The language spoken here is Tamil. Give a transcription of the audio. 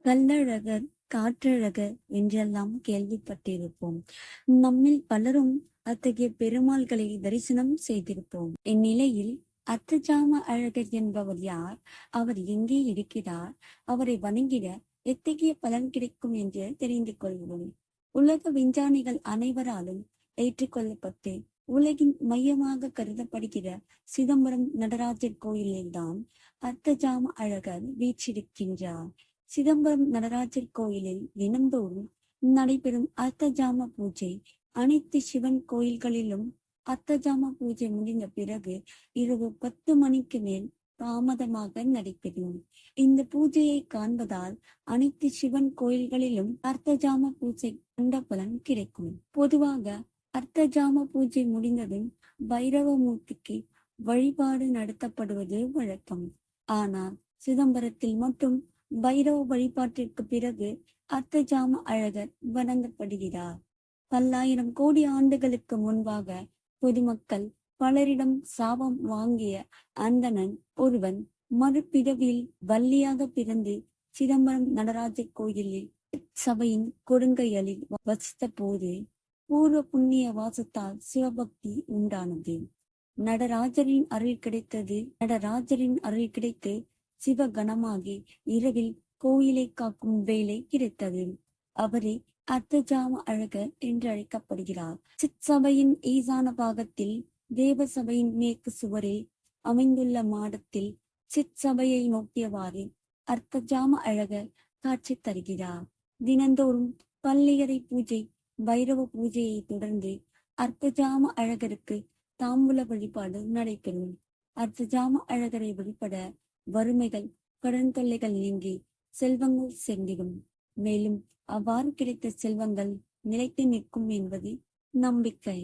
கல்லழகர், காற்றழகர் என்றெல்லாம் கேள்விப்பட்டிருப்போம். நம்மில் பலரும் அத்தகைய பெருமாள்களை தரிசனம் செய்திருப்போம். இந்நிலையில் அர்த்தஜாம அழகர் என்பவர் யார்? அவர் எங்கே இருக்கிறார்? அவரை வணங்கிட எத்தகைய பலன் கிடைக்கும் என்று தெரிந்து கொள்வோம். உலக விஞ்ஞானிகள் அனைவராலும் ஏற்றுக்கொள்ளப்பட்டு உலகின் மையமாக கருதப்படுகிற சிதம்பரம் நடராஜர் கோயிலில்தான் அர்த்தஜாம அழகர் வீற்றிருக்கின்றார். சிதம்பரம் நடராஜர் கோயிலில் தினந்தோறும் நடைபெறும் அர்த்தஜாம பூஜை அனைத்து சிவன் கோயில்களிலும் அர்த்தஜாம பூஜை முடிந்த பிறகு இரவு 10 மணிக்கு மேல் தாமதமாக நடைபெறும். இந்த பூஜையை காண்பதால் அனைத்து சிவன் கோயில்களிலும் அர்த்தஜாம பூஜை கண்ட பலன் கிடைக்கும். பொதுவாக அர்த்தஜாம பூஜை முடிந்ததும் பைரவமூர்த்திக்கு வழிபாடு நடத்தப்படுவது வழக்கம். ஆனால் சிதம்பரத்தில் மட்டும் பைரவ வழிபாட்டிற்கு பிறகு அர்த்தஜாம அழகர் வணங்கப்படுகிறார். பல்லாயிரம் கோடி ஆண்டுகளுக்கு முன்பாக பொதுமக்கள் பலரிடம் சாபம் வாங்கிய அந்தணன் ஒருவன் மறுபிறவியில் வள்ளியாக பிறந்து சிதம்பரம் நடராஜர் கோயிலில் சபையின் கொடுங்கைகளில் வசித்த போது பூர்வ புண்ணிய வாசத்தால் சிவபக்தி உண்டானது. நடராஜரின் அருள் கிடைத்து சிவகணமாகி இரவில் கோயிலை காக்கும் வேலை கிடைத்தது. அவரே அர்த்தஜாம அழகர் என்று அழைக்கப்படுகிறார். சிற்சபையின் ஈசான பாகத்தில் தேவசபையின் மேற்கு சுவரில் அமைந்துள்ள மாடத்தில் சிற்சபையை நோக்கியவாறு அர்த்தஜாம அழகர் காட்சி தருகிறார். தினந்தோறும் பல்லியறை பூஜை, பைரவ பூஜையை தொடர்ந்து அர்த்தஜாம அழகருக்கு தாம்பூல வழிபாடு நடைபெறும். அர்த்தஜாம அழகரை வழிபட வறுமைகள், கடன் தொல்லைகள் நீங்கி செல்வங்கள் சேர்ந்திடும். மேலும் அவ்வாறு கிடைத்த செல்வங்கள் நிலைத்து நிற்கும் என்பது நம்பிக்கை.